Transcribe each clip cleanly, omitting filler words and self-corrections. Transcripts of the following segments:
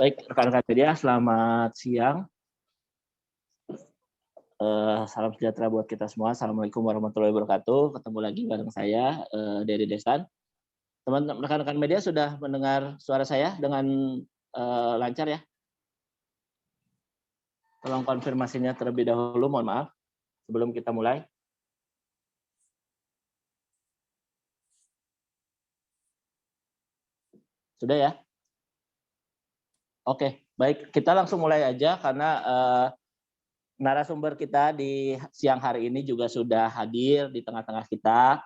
Baik, rekan-rekan media, selamat siang. Salam sejahtera buat kita semua. Assalamualaikum warahmatullahi wabarakatuh. Ketemu lagi bareng saya, Dery Destan. Teman-teman rekan-rekan media sudah mendengar suara saya dengan lancar ya? Tolong konfirmasinya terlebih dahulu, mohon maaf, sebelum kita mulai. Sudah ya? Oke, baik. Kita langsung mulai aja karena narasumber kita di siang hari ini juga sudah hadir di tengah-tengah kita.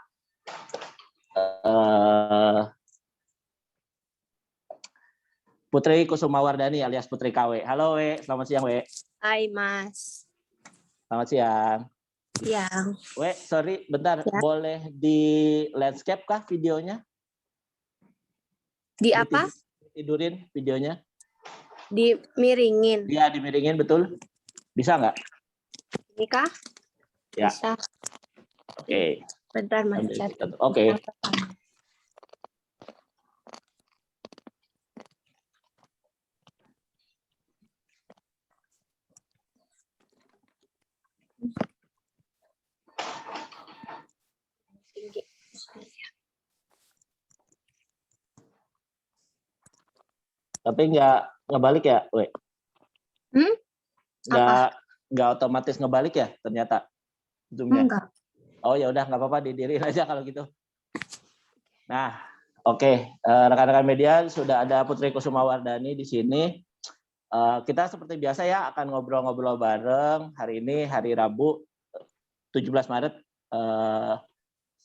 Putri Kusumawardani alias Putri KW. Halo We, selamat siang We. Hai Mas. Selamat siang. Siang. We, sorry, bentar. Ya. Boleh di landscape kah videonya? Di apa? Tidurin videonya. Dimiringin. Iya, dimiringin, betul. Bisa nggak? Ini kah? Ya. Bisa. Oke. Bentar Mas. Oke. Tapi nggak balik ya, We? Nggak otomatis ngebalik ya ternyata zoom-nya? Enggak. Oh ya udah, nggak apa-apa, didirin aja kalau gitu. Nah, oke. Rekan-rekan media, sudah ada Putri Kusumawardani di sini. Kita seperti biasa ya akan ngobrol-ngobrol bareng. Hari ini hari Rabu 17 Maret.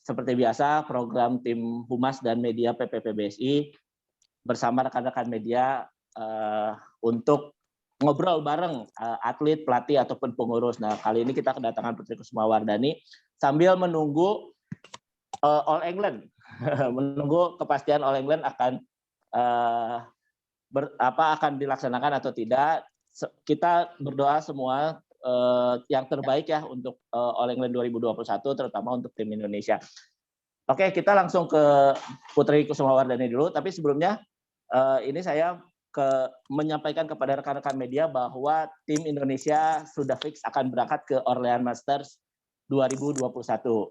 Seperti biasa program tim Humas dan Media PPPBSI bersama rekan-rekan media untuk ngobrol bareng atlet, pelatih ataupun pengurus. Nah, kali ini kita kedatangan Putri Kusumawardani sambil menunggu All England, menunggu kepastian All England akan akan dilaksanakan atau tidak. Kita berdoa semua yang terbaik ya untuk All England 2021, terutama untuk tim Indonesia. Oke, kita langsung ke Putri Kusumawardani dulu. Tapi sebelumnya ini saya menyampaikan kepada rekan-rekan media bahwa tim Indonesia sudah fix akan berangkat ke Orleans Masters 2021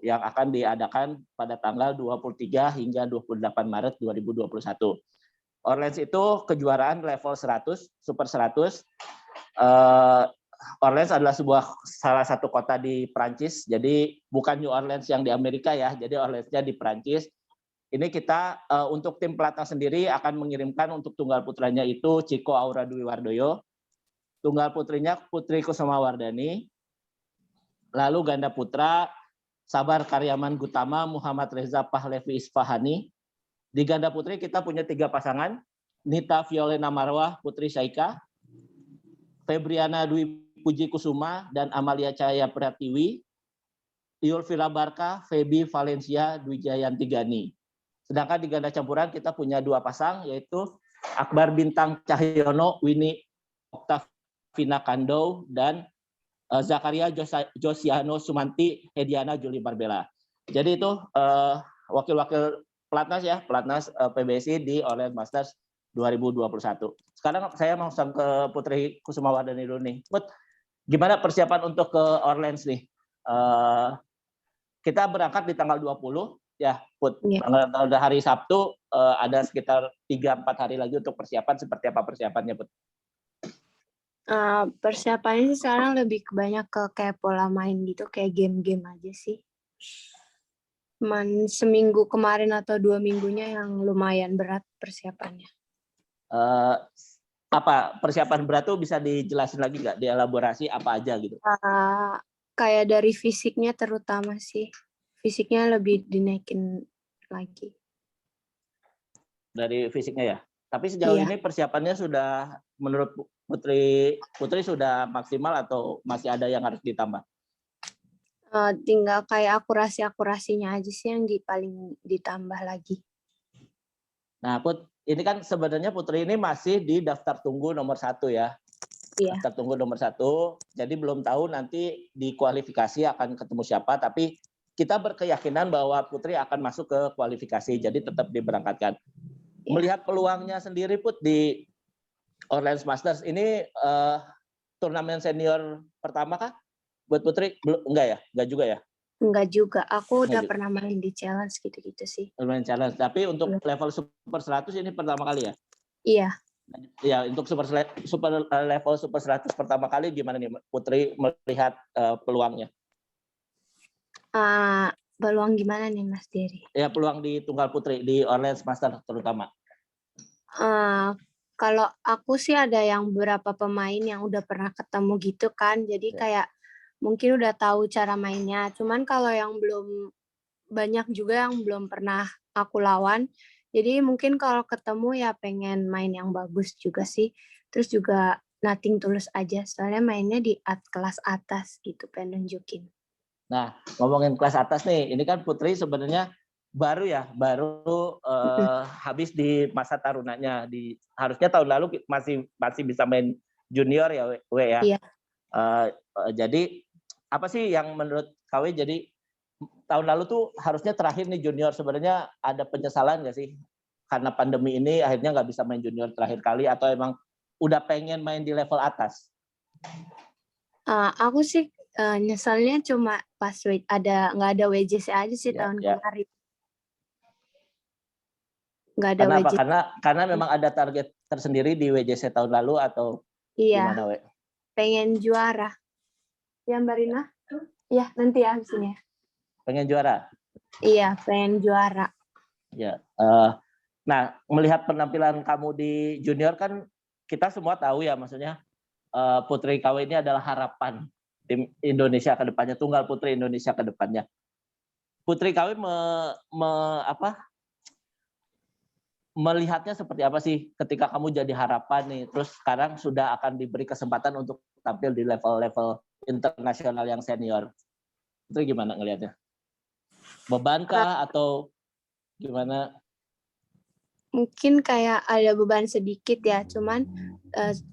yang akan diadakan pada tanggal 23 hingga 28 Maret 2021. Orleans itu kejuaraan level 100, Super 100. Orleans adalah salah satu kota di Prancis, jadi bukan New Orleans yang di Amerika ya, jadi Orleans-nya di Prancis. Ini kita untuk tim pelatnas sendiri akan mengirimkan untuk tunggal putranya itu Chico Aura Dwi Wardoyo, tunggal putrinya Putri Kusumawardani, lalu ganda putra Sabar Karyaman Gutama Muhammad Reza Pahlevi Isfahani. Di ganda putri kita punya 3 pasangan, Nita Violena Marwah Putri Syaika, Febriana Dwi Puji Kusuma dan Amalia Cahaya Pratiwi, Yulvira Barka, Feby Valencia Dwi Jayanti Gani. Sedangkan di ganda campuran kita punya 2 pasang, yaitu Akbar Bintang Cahyono, Winnie Oktavina Kandou, dan Zakaria Josiano Sumanti, Hediana Juli Barbella. Jadi itu wakil-wakil pelatnas ya, pelatnas PBSI di Orleans Masters 2021. Sekarang saya mau langsung ke Putri Kusumawardani dulu nih. Put, gimana persiapan untuk ke Orleans nih? Kita berangkat di tanggal 20 ya, Put. Ya. Tanggal hari Sabtu ada sekitar 3-4 hari lagi untuk persiapan. Seperti apa persiapannya, Put? Persiapannya sih sekarang lebih banyak ke kayak pola main gitu, kayak game-game aja sih. Cuman seminggu kemarin atau 2 minggunya yang lumayan berat persiapannya. Apa persiapan berat tuh bisa dijelasin lagi nggak? Dielaborasi apa aja gitu? Kayak dari fisiknya terutama sih. Fisiknya lebih dinaikin lagi. Dari fisiknya ya? Tapi sejauh ini persiapannya sudah menurut Putri sudah maksimal atau masih ada yang harus ditambah? Tinggal kayak akurasinya aja sih yang paling ditambah lagi. Nah, Put, ini kan sebenarnya Putri ini masih di daftar tunggu nomor 1 ya. Iya. Daftar tunggu nomor 1, jadi belum tahu nanti di kualifikasi akan ketemu siapa, tapi kita berkeyakinan bahwa Putri akan masuk ke kualifikasi, jadi tetap diberangkatkan. Melihat peluangnya sendiri, Put, di Orleans Masters ini turnamen senior pertama kah buat Putri? Belum, enggak ya? Enggak juga ya? Enggak juga. Aku Enggak udah juga. pernah main di challenge gitu-gitu sih. Turnamen challenge. Tapi untuk Iya. level Super 100 ini pertama kali ya? Iya. Ya, untuk level Super 100 pertama kali gimana nih Putri melihat peluangnya? Peluang gimana nih Mas Dery? Ya, peluang di tunggal putri di Orleans Masters terutama. Kalau aku sih ada yang beberapa pemain yang udah pernah ketemu gitu kan, jadi Ya. kayak mungkin udah tahu cara mainnya. Cuman kalau yang belum banyak juga yang belum pernah aku lawan. Jadi mungkin kalau ketemu ya pengen main yang bagus juga sih. Terus juga nothing tulus aja, soalnya mainnya di kelas atas gitu, pengen nunjukin. Nah, ngomongin kelas atas nih, ini kan Putri sebenarnya baru habis di masa tarunanya. Harusnya tahun lalu masih bisa main junior ya, ya. Iya. Jadi apa sih yang menurut KW jadi tahun lalu tuh harusnya terakhir nih junior, sebenarnya ada penyesalan nggak sih karena pandemi ini akhirnya nggak bisa main junior terakhir kali, atau emang udah pengen main di level atas? Aku sih nyesalnya cuma pas nggak ada WJC aja sih Ya, tahun ya. kemarin. Nggak ada Karena apa? WJC. Karena memang ada target tersendiri di WJC tahun lalu atau Iya, gimana, We? pengen juara. Ya Mbak Rina? Iya, nanti ya habis ini ya. Pengen juara? Iya, pengen juara. Ya. Nah, melihat penampilan kamu di junior kan kita semua tahu ya, maksudnya Putri KW ini adalah harapan tim Indonesia ke depannya, tunggal putri Indonesia ke depannya. Putri KW melihatnya seperti apa sih ketika kamu jadi harapan nih, terus sekarang sudah akan diberi kesempatan untuk tampil di level-level internasional yang senior. Itu gimana ngelihatnya? Bebankah atau gimana? Mungkin kayak ada beban sedikit ya, cuman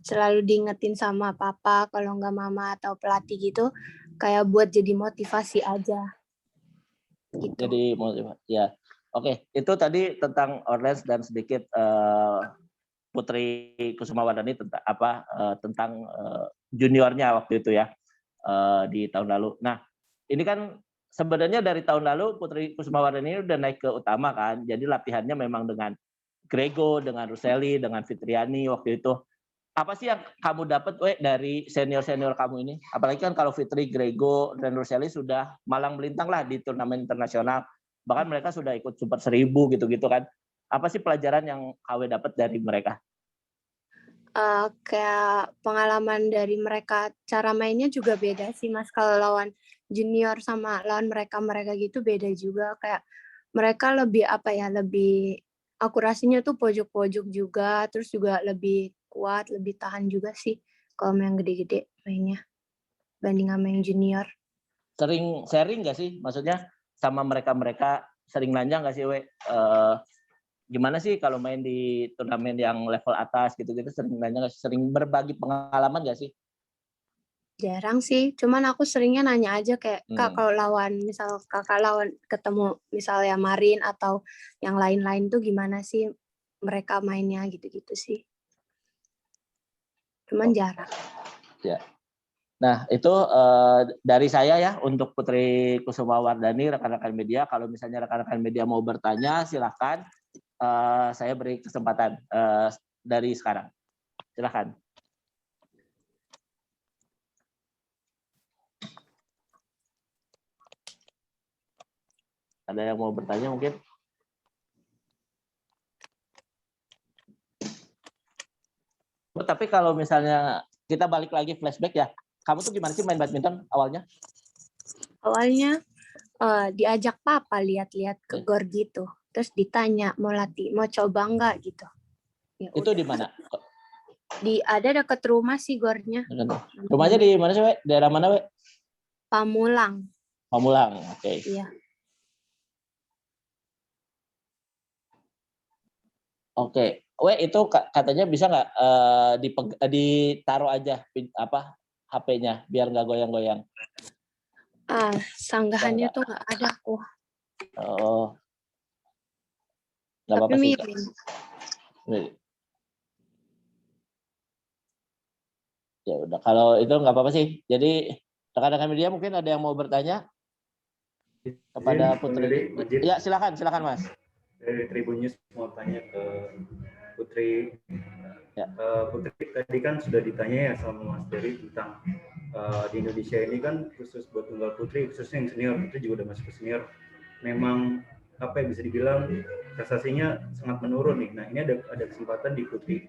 selalu diingetin sama papa, kalau nggak mama atau pelatih gitu, kayak buat jadi motivasi aja. Gitu. Jadi ya. Oke, itu tadi tentang Orleans dan sedikit Putri Kusumawardhani tentang juniornya waktu itu ya, di tahun lalu. Nah, ini kan sebenarnya dari tahun lalu Putri Kusumawardhani ini udah naik ke utama kan, jadi latihannya memang dengan Grego, dengan Ruseli, dengan Fitriani waktu itu. Apa sih yang kamu dapat dari senior-senior kamu ini? Apalagi kan kalau Fitri, Grego, dan Ruseli sudah malang melintang lah di turnamen internasional. Bahkan mereka sudah ikut Super 1000 gitu-gitu kan. Apa sih pelajaran yang KW dapat dari mereka? Kayak pengalaman dari mereka, cara mainnya juga beda sih Mas. Kalau lawan junior sama lawan mereka gitu beda juga. Kayak mereka lebih akurasinya tuh pojok-pojok juga, terus juga lebih kuat, lebih tahan juga sih kalau yang gede-gede mainnya banding sama yang junior. Sering sharing nggak sih? Maksudnya sama mereka sering nanya nggak sih, gimana sih kalau main di turnamen yang level atas gitu-gitu, sering nanya nggak sih? Sering berbagi pengalaman nggak sih? Jarang sih, cuman aku seringnya nanya aja kayak, Kak kalau misal kakak lawan ketemu misalnya Marin atau yang lain-lain tuh gimana sih mereka mainnya gitu-gitu sih. Cuman jarang. Ya. Nah, itu dari saya ya untuk Putri Kusumawardhani, rekan-rekan media. Kalau misalnya rekan-rekan media mau bertanya, silakan. Saya beri kesempatan dari sekarang. Silakan. Ada yang mau bertanya mungkin? Tapi kalau misalnya kita balik lagi flashback ya, kamu tuh gimana sih main badminton awalnya? Awalnya diajak papa lihat-lihat ke gor gitu. Terus ditanya mau coba nggak gitu. Ya Itu udah. di mana? Ada dekat rumah sih gornya. Rumahnya di mana sih, We? Daerah mana, We? Pamulang. Pamulang, oke. Iya. Oke, itu katanya bisa nggak ditaruh aja HP-nya biar nggak goyang-goyang? Sanggahannya tuh nggak ada. Oh, nggak Tapi apa-apa sih, Kak. miring. Ya udah, kalau itu nggak apa-apa sih. Jadi rekan-rekan media mungkin ada yang mau bertanya kepada Putri. Ya silakan Mas. Dari Tribun News mau tanya ke Putri. Ya. Putri tadi kan sudah ditanya ya sama Mas Dery tentang di Indonesia ini kan khusus buat tunggal putri, khususnya yang senior, Putri juga udah masuk ke senior. Memang apa yang bisa dibilang prestasinya sangat menurun nih. Nah ini ada kesempatan di Putri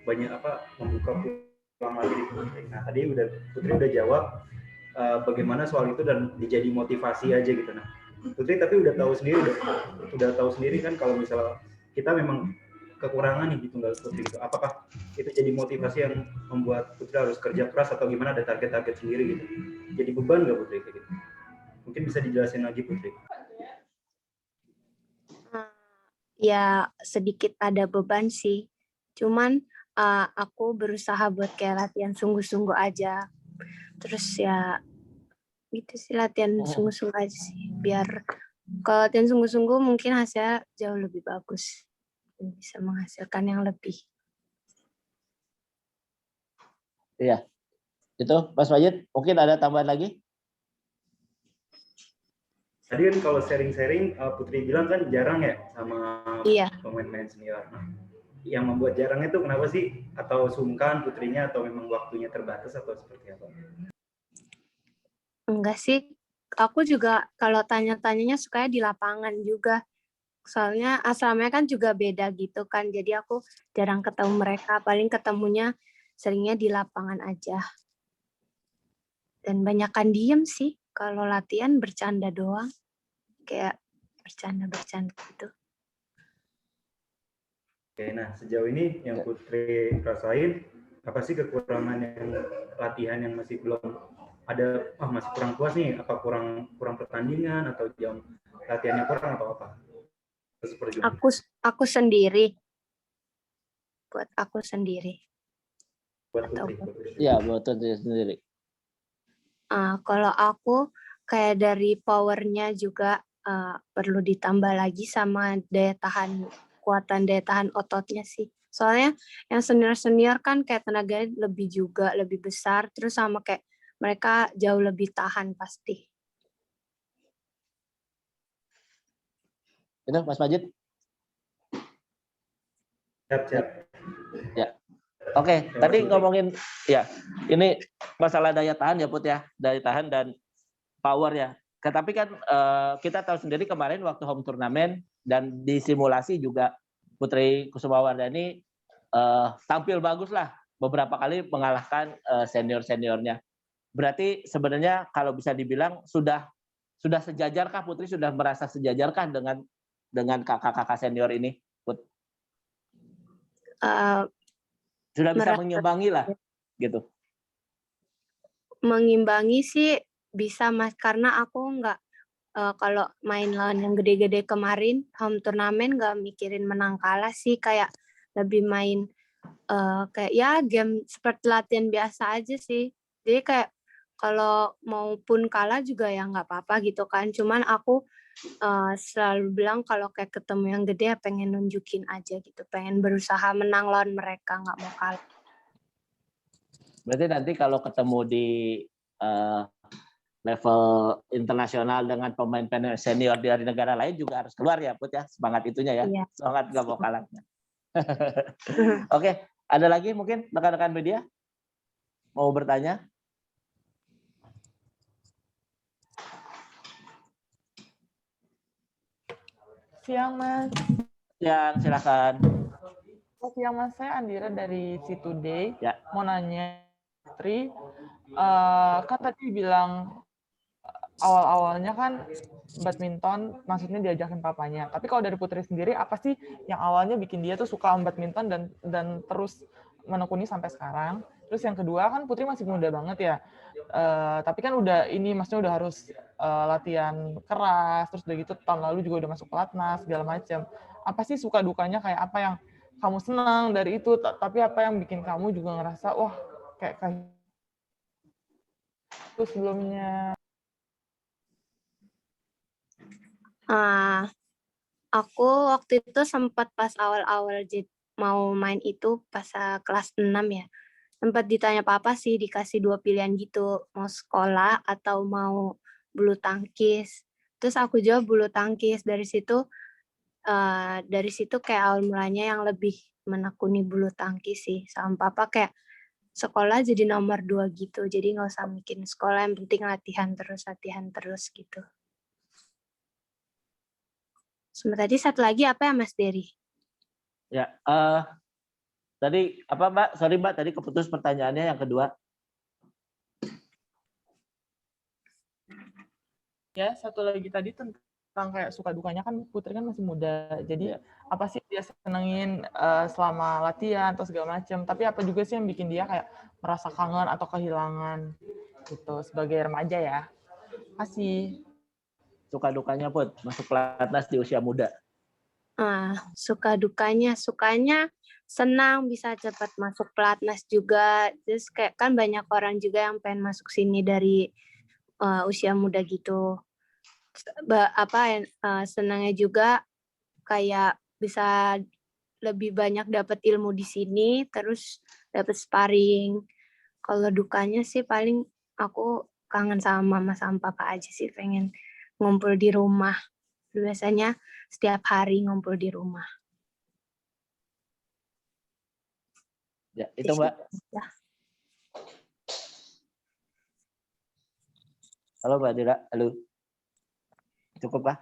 banyak membuka peluang lagi di Putri. Nah tadi Putri udah jawab bagaimana soal itu dan dijadi motivasi aja gitu. Nah Putri tapi udah tahu sendiri kan kalau misalnya kita memang kekurangan nih di tunggal putri gitu. Apakah itu jadi motivasi yang membuat Putri harus kerja keras atau gimana, ada target-target sendiri gitu? Jadi beban nggak Putri kayak gitu? Mungkin bisa dijelasin lagi Putri. Ya sedikit ada beban sih. Cuman aku berusaha buat kayak latihan sungguh-sungguh aja. Terus ya gitu sih, latihan sungguh-sungguh aja sih. Biar kalau latihan sungguh-sungguh mungkin hasilnya jauh lebih bagus. Bisa menghasilkan yang lebih. Iya, itu Mas Wajid, mungkin ada tambahan lagi? Tadi kan kalau sharing-sharing, Putri bilang kan jarang ya sama pemain-pemain senior. Nah, yang membuat jarang itu kenapa sih? Atau sungkan Putrinya, atau memang waktunya terbatas, atau seperti apa? Enggak sih, aku juga kalau tanya-tanyanya sukanya di lapangan juga. Soalnya asrama kan juga beda gitu kan, jadi aku jarang ketemu mereka, paling ketemunya seringnya di lapangan aja. Dan banyakan diem sih, kalau latihan bercanda doang, kayak bercanda-bercanda gitu. Oke, nah sejauh ini yang Putri rasain, apa sih kekurangan yang latihan yang masih belum ada, masih kurang puas nih, apa kurang pertandingan, atau jam latihannya kurang, atau apa? Aku sendiri. Buat aku sendiri. Buat Putri. Iya, buat Putri sendiri. Kalau aku kayak dari powernya juga perlu ditambah lagi sama kuatan daya tahan ototnya sih. Soalnya yang senior kan kayak tenaganya lebih besar, terus sama kayak mereka jauh lebih tahan pasti. Itu Mas Majid? Siap. Ya. Oke, tadi ngomongin ya, ini masalah daya tahan ya Put ya, daya tahan dan power ya. Tapi kan kita tahu sendiri kemarin waktu home turnamen dan di simulasi juga Putri Kusumawardhani tampil bagus lah, beberapa kali mengalahkan senior-seniornya. Berarti sebenarnya kalau bisa dibilang sudah sejajarkah Putri, sudah merasa sejajarkah dengan kakak-kakak senior ini, Put? Sudah bisa mengimbangi lah, gitu. Mengimbangi sih bisa Mas, karena aku nggak kalau main lawan yang gede-gede kemarin home turnamen nggak mikirin menang kalah sih, kayak lebih main kayak ya game seperti latihan biasa aja sih. Jadi kayak kalau maupun kalah juga ya nggak apa-apa gitu kan. Cuman aku selalu bilang kalau kayak ketemu yang gede ya pengen nunjukin aja gitu, pengen berusaha menang lawan mereka, nggak mau kalah. Berarti nanti kalau ketemu di level internasional dengan pemain-pemain senior dari negara lain juga harus keluar ya Put ya, semangat itunya ya. Iya. Semangat nggak mau kalahnya. Oke, ada lagi mungkin rekan-rekan media mau bertanya? Siang Mas. Silakan. Siang Mas, saya Andira dari C2Day. Ya. Mau nanya Putri, kan tadi bilang awal-awalnya kan badminton, maksudnya diajakin papanya. Tapi kalau dari Putri sendiri, apa sih yang awalnya bikin dia tuh suka badminton dan terus menekuni sampai sekarang? Terus yang kedua kan Putri masih muda banget ya. Tapi kan maksudnya udah harus latihan keras, terus udah gitu tahun lalu juga udah masuk pelatnas segala macam. Apa sih suka dukanya, kayak apa yang kamu senang dari itu, tapi apa yang bikin kamu juga ngerasa wah kayak itu sebelumnya? Aku waktu itu sempat pas awal-awal mau main itu pas kelas 6 ya. sempat ditanya papa sih, dikasih 2 pilihan gitu, mau sekolah atau mau bulu tangkis. Terus aku jawab bulu tangkis. Dari situ kayak awal mulanya yang lebih menekuni bulu tangkis sih. Sama papa kayak sekolah jadi nomor 2 gitu. Jadi nggak usah mikirin sekolah, yang penting latihan terus gitu. Sama tadi satu lagi apa ya Mas Dery? Ya, tadi apa Mbak? Sorry Mbak, tadi keputus pertanyaannya yang kedua. Ya, satu lagi tadi tentang kayak suka dukanya kan Putri kan masih muda. Jadi apa sih dia senengin selama latihan atau segala macam. Tapi apa juga sih yang bikin dia kayak merasa kangen atau kehilangan gitu sebagai remaja ya. Masih. Suka dukanya Put, masuk pelatnas di usia muda. Suka dukanya senang bisa cepat masuk pelatnas juga. Terus kayak kan banyak orang juga yang pengen masuk sini dari usia muda gitu. Senangnya juga kayak bisa lebih banyak dapat ilmu di sini, terus dapat sparring. Kalau dukanya sih paling aku kangen sama mama sama papa aja sih, pengen ngumpul di rumah. Biasanya setiap hari ngumpul di rumah. Ya, itu Mbak. Ya. Halo Mbak Dira, halo. Cukup Pak?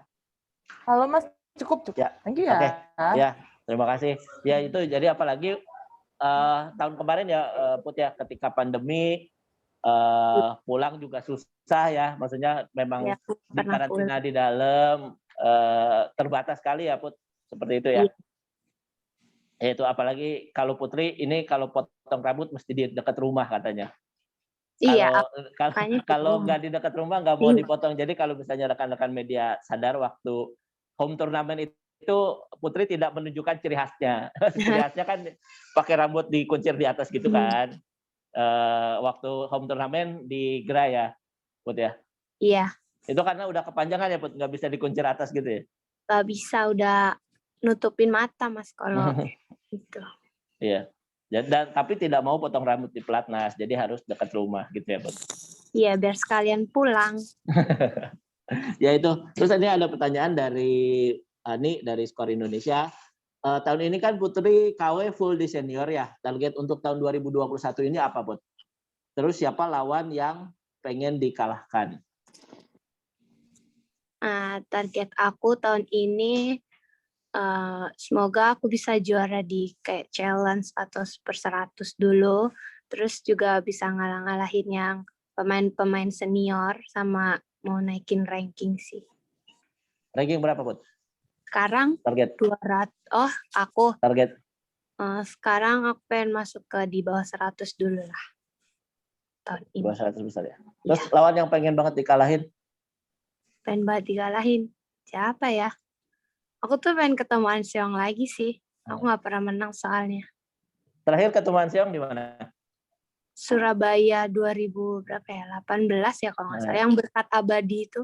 Halo Mas, cukup. Ya. Thank you ya. Oke. Ya, terima kasih. Ya itu jadi apalagi tahun kemarin ya Put ya, ketika pandemi pulang juga susah ya, maksudnya memang Ya, di karantina di dalam terbatas sekali ya Put, seperti itu ya. Ya itu apalagi kalau Putri ini kalau potong rambut mesti di dekat rumah katanya. Iya. Kalau nggak di dekat rumah nggak mau dipotong. Jadi kalau misalnya rekan-rekan media sadar waktu home turnamen itu Putri tidak menunjukkan ciri khasnya. Ciri khasnya kan pakai rambut dikuncir di atas gitu kan. Waktu home turnamen di gerai ya, Put ya? Iya. Itu karena udah kepanjangan ya, Put? Nggak bisa dikuncir atas gitu ya? Nggak bisa, udah nutupin mata, Mas, kalau itu. Iya. Tapi tidak mau potong rambut di pelatnas, jadi harus dekat rumah gitu ya, Put? Iya, biar sekalian pulang. Ya itu. Terus ini ada pertanyaan dari Ani dari Skor Indonesia. Tahun ini kan Putri KW full di senior ya. Target untuk tahun 2021 ini apa, Put? Terus siapa lawan yang pengen dikalahkan? Target aku tahun ini semoga aku bisa juara di kayak challenge atau Super 100 dulu. Terus juga bisa ngalah-ngalahin yang pemain-pemain senior sama mau naikin ranking sih. Ranking berapa, Put? Sekarang target 200. Oh, aku. Target. Sekarang aku pengen masuk ke di bawah 100 dulu lah. Tahun ini. Di bawah 100 besar ya. Terus lawan yang pengen banget dikalahin? Pengen banget dikalahin. Siapa ya? Aku tuh pengen ketemu An Seong lagi sih. Aku nggak pernah menang soalnya. Terakhir ketemu An Seong di mana? Surabaya 2000 berapa ya? 18 ya kalau nggak salah. Yang berkat abadi itu.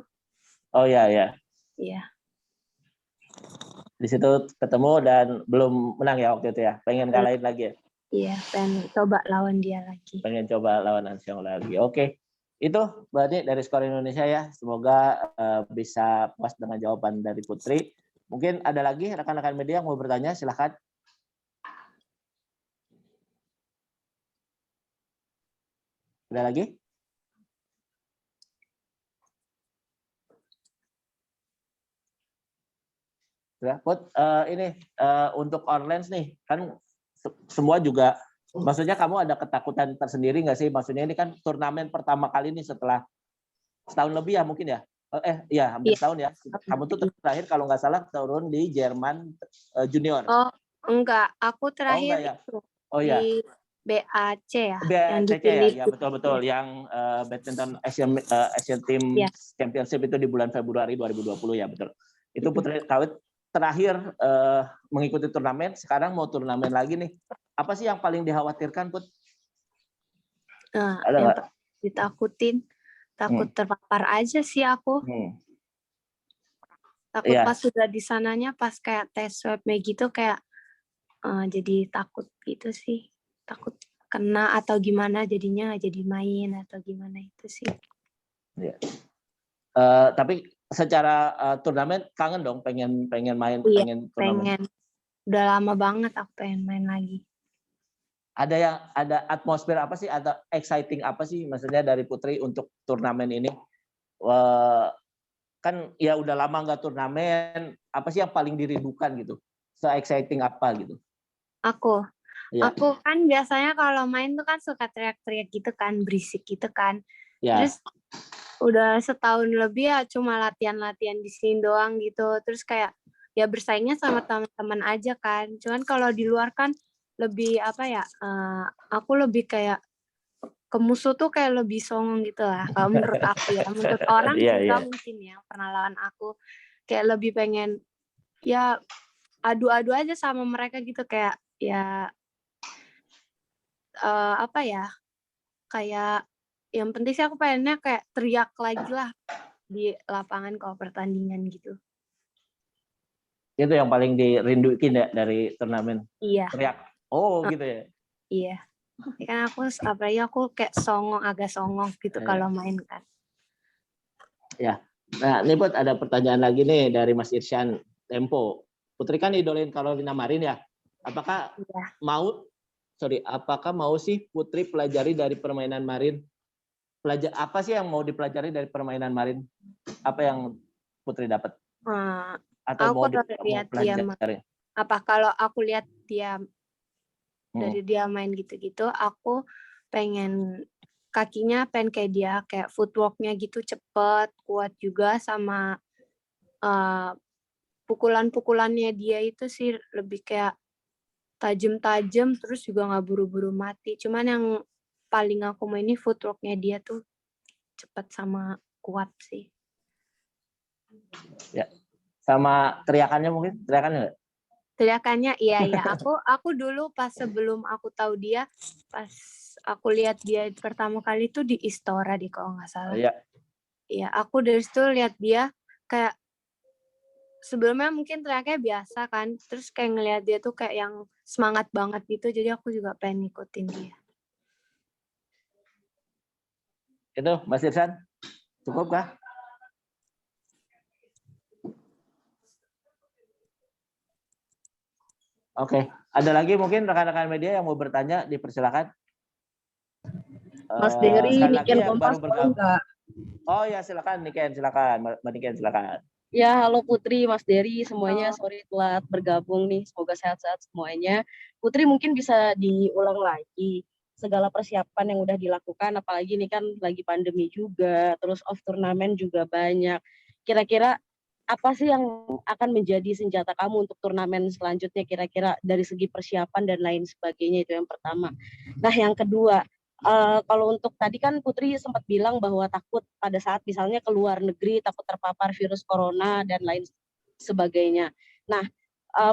Oh iya, iya. Iya. Di situ ketemu dan belum menang ya waktu itu ya? Pengen kalahin lagi ya? Iya, pengen coba lawan dia lagi. Pengen coba lawan An Seong lagi. Oke. Itu Mbak Ani dari Skor Indonesia ya. Semoga bisa puas dengan jawaban dari Putri. Mungkin ada lagi rekan-rekan media yang mau bertanya, silakan. Ada lagi? Ya, Put, ini untuk Orlens nih, kan semua juga, maksudnya kamu ada ketakutan tersendiri nggak sih? Maksudnya ini kan turnamen pertama kali nih setelah setahun lebih ya mungkin ya? Iya hampir setahun ya. Kamu tuh terakhir kalau nggak salah turun di Jerman junior. Oh enggak, aku terakhir ya? itu ya. di BAC ya. BACC ya, betul-betul yang badminton Asian Team Championship itu di bulan Februari 2020 ya, betul. Itu Putri Kawit terakhir mengikuti turnamen, sekarang mau turnamen lagi nih. Apa sih yang paling dikhawatirkan, Put? Ada nggak? Ditakutin, takut terpapar aja sih aku. Takut pas sudah di sananya, pas kayak tes swab gitu kayak jadi takut gitu sih, takut. kena atau gimana jadinya nggak jadi main atau gimana itu sih. Ya. Tapi secara turnamen kangen dong, pengen main, Iya, pengen turnamen. pengen. Udah lama banget aku pengen main lagi. Ada atmosfer apa sih, ada exciting apa sih maksudnya dari Putri untuk turnamen ini? Kan ya udah lama nggak turnamen, apa sih yang paling dirindukan gitu? Se-exciting apa gitu? Aku Ya. Aku kan biasanya kalau main tuh kan suka teriak-teriak gitu kan, berisik gitu kan. Ya. Terus udah setahun lebih ya cuma latihan-latihan di sini doang gitu. Terus kayak ya bersaingnya sama teman-teman aja kan. Cuman kalau di luar kan lebih apa ya? Aku lebih kayak ke musuh tuh kayak lebih songong gitu lah. Kalau menurut aku ya, menurut orang juga mungkin ya pernah lawan aku kayak lebih pengen ya adu-adu aja sama mereka gitu kayak ya apa ya, kayak yang penting sih aku pengennya kayak teriak lagi lah di lapangan kalau pertandingan gitu. Itu yang paling dirindukin ya dari turnamen? Iya. Teriak. Oh gitu ya? Iya. Ya kan apalagi aku kayak agak songong gitu kalau main kan. Ya. Nah, ini buat ada pertanyaan lagi nih dari Mas Irsyan Tempo. Putri kan idolain Carolina Marin ya. Apakah mau sih Putri pelajari dari permainan Marin? Apa sih yang mau dipelajari dari permainan Marin? Apa yang Putri dapat? Atau aku mau lihat dia kalau aku lihat dia dari dia main gitu-gitu, aku pengen kakinya kayak dia, kayak footwork-nya gitu cepet, kuat juga, sama pukulan-pukulannya dia itu sih lebih kayak tajam-tajam, terus juga nggak buru-buru mati. Cuman yang paling aku mau ini footwork-nya dia tuh cepet sama kuat sih. Ya. Sama teriakannya mungkin? Teriakannya? Iya. Aku dulu pas sebelum aku tahu dia, pas aku lihat dia pertama kali tuh di Istora deh kalau nggak salah. Iya, aku dari situ lihat dia kayak sebelumnya mungkin teriaknya biasa kan, terus kayak ngelihat dia tuh kayak yang semangat banget gitu, jadi aku juga pengen ngikutin dia. Itu Mas Irsan, cukup kah? Oke, ada lagi mungkin rekan-rekan media yang mau bertanya, dipersilakan. Mas Dery, Niken Kompas baru enggak? Oh ya, silakan Niken, silakan. Mbak Niken, silakan. Ya, halo Putri, Mas Dery, semuanya sorry telat bergabung nih. Semoga sehat-sehat semuanya. Putri mungkin bisa diulang lagi segala persiapan yang udah dilakukan, apalagi ini kan lagi pandemi juga, terus off turnamen juga banyak. Kira-kira apa sih yang akan menjadi senjata kamu untuk turnamen selanjutnya, kira-kira dari segi persiapan dan lain sebagainya, itu yang pertama. Nah, yang kedua, kalau untuk tadi kan Putri sempat bilang bahwa takut pada saat misalnya ke luar negeri, takut terpapar virus corona dan lain sebagainya. Nah,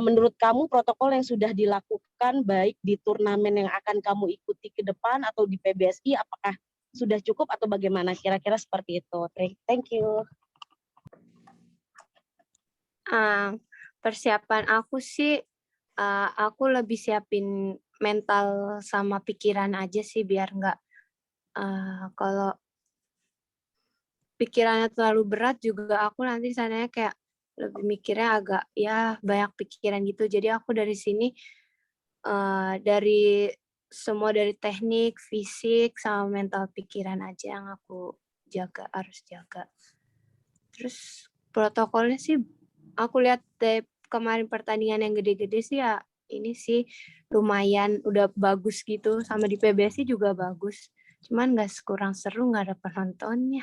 menurut kamu protokol yang sudah dilakukan baik di turnamen yang akan kamu ikuti ke depan atau di PBSI, apakah sudah cukup atau bagaimana? Kira-kira seperti itu. Thank you. Persiapan aku sih, aku lebih siapin mental sama pikiran aja sih biar nggak kalau pikirannya terlalu berat juga aku nanti sananya kayak lebih mikirnya agak ya banyak pikiran gitu. Jadi aku dari sini dari semua dari teknik, fisik sama mental pikiran aja yang aku harus jaga. Terus protokolnya sih aku lihat dari kemarin pertandingan yang gede-gede sih ya ini sih lumayan udah bagus gitu, sama di PBSI juga bagus. Cuman nggak kurang seru, nggak ada penontonnya.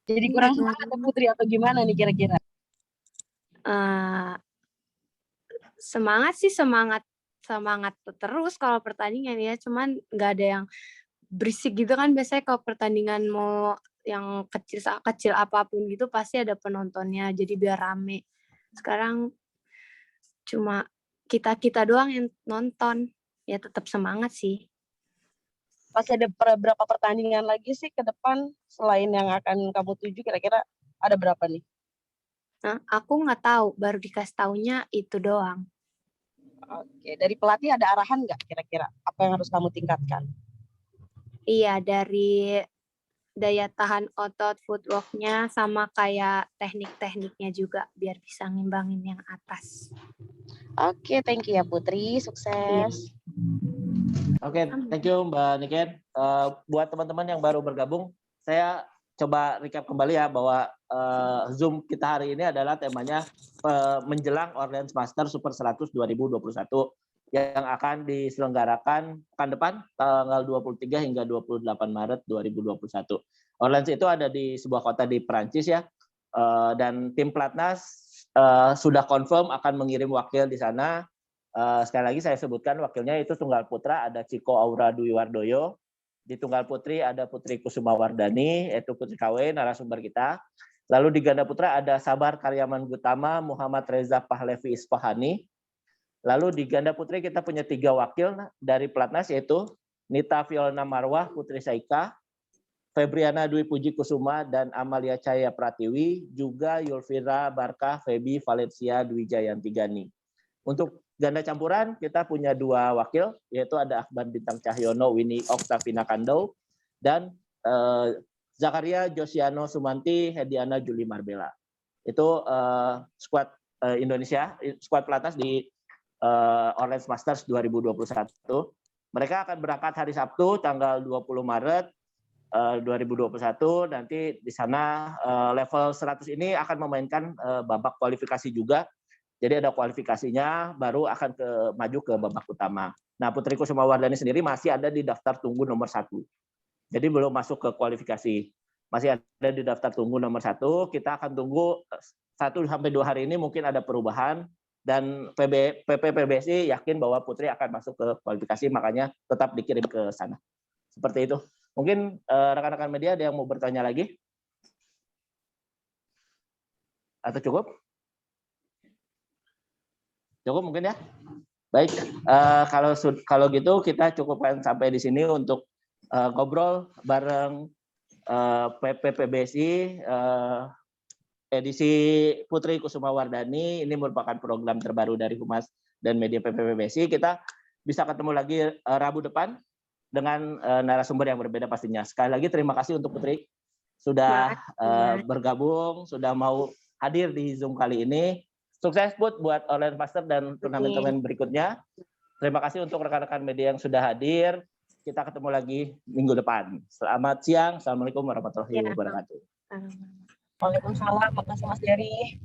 Jadi kurang semangat Putri atau gimana nih kira-kira? Semangat sih semangat terus kalau pertandingan ya, cuman nggak ada yang berisik gitu kan. Biasanya kalau pertandingan mau yang kecil apapun gitu pasti ada penontonnya, jadi biar rame. Sekarang cuma kita doang yang nonton, ya tetap semangat sih. Masih ada berapa pertandingan lagi sih ke depan selain yang akan kamu tuju, kira-kira ada berapa nih? Nah, aku nggak tahu, baru dikasih taunya itu doang. Oke, dari pelatih ada arahan nggak kira-kira apa yang harus kamu tingkatkan? Iya, dari daya tahan otot, footwork-nya, sama kayak teknik-tekniknya juga biar bisa ngimbangin yang atas. Oke, thank you ya Putri, sukses. Oke, thank you Mbak Niken. Buat teman-teman yang baru bergabung, saya coba recap kembali ya bahwa Zoom kita hari ini adalah temanya menjelang Orleans Masters Super 100 2021 yang akan diselenggarakan pekan depan tanggal 23 hingga 28 Maret 2021. Orleans itu ada di sebuah kota di Perancis ya, dan tim Platnas sudah confirm akan mengirim wakil di sana. Sekali lagi saya sebutkan wakilnya itu tunggal putra ada Ciko Aura Dwi Wardoyo, di tunggal putri ada Putri Kusuma Wardani, yaitu Putri KW narasumber kita. Lalu di ganda putra ada Sabar Karyaman Gutama, Muhammad Reza Pahlevi Isfahani. Lalu di ganda putri kita punya 3 wakil dari Platnas, yaitu Nita Fiolna Marwah, Putri Saika, Febriana Dwi Puji Kusuma, dan Amalia Cahaya Pratiwi, juga Yulvira Barkah, Febi Valencia Dwi Jayanti Gani. Untuk ganda campuran kita punya 2 wakil, yaitu ada Akbar Bintang Cahyono, Winnie Oktavina Kandau, dan Zakaria Josiano Sumanti, Hediana Juli Marbella. Itu skuad Indonesia, skuad Platnas di Orleans Masters 2021. Mereka akan berangkat hari Sabtu tanggal 20 Maret 2021. Nanti di sana level 100 ini akan memainkan babak kualifikasi juga. Jadi ada kualifikasinya, baru akan maju ke babak utama. Nah, Putri Kusuma Wardani sendiri masih ada di daftar tunggu nomor 1. Jadi belum masuk ke kualifikasi. Masih ada di daftar tunggu nomor 1. Kita akan tunggu 1-2 hari ini mungkin ada perubahan. Dan PBSI yakin bahwa Putri akan masuk ke kualifikasi, makanya tetap dikirim ke sana. Seperti itu. Mungkin rekan-rekan media ada yang mau bertanya lagi? Atau cukup? Cukup mungkin ya? Baik, kalau gitu kita cukupkan sampai di sini untuk ngobrol bareng PBSI edisi Putri Kusuma Wardani. Ini merupakan program terbaru dari Humas dan Media PBSI. Kita bisa ketemu lagi Rabu depan dengan narasumber yang berbeda pastinya. Sekali lagi terima kasih untuk Putri sudah bergabung, sudah mau hadir di Zoom kali ini. Sukses buat Orleans Masters dan turnamen-turnamen berikutnya. Terima kasih untuk rekan-rekan media yang sudah hadir. Kita ketemu lagi minggu depan. Selamat siang. Assalamualaikum warahmatullahi wabarakatuh. Waalaikumsalam, makasih Mas Dery.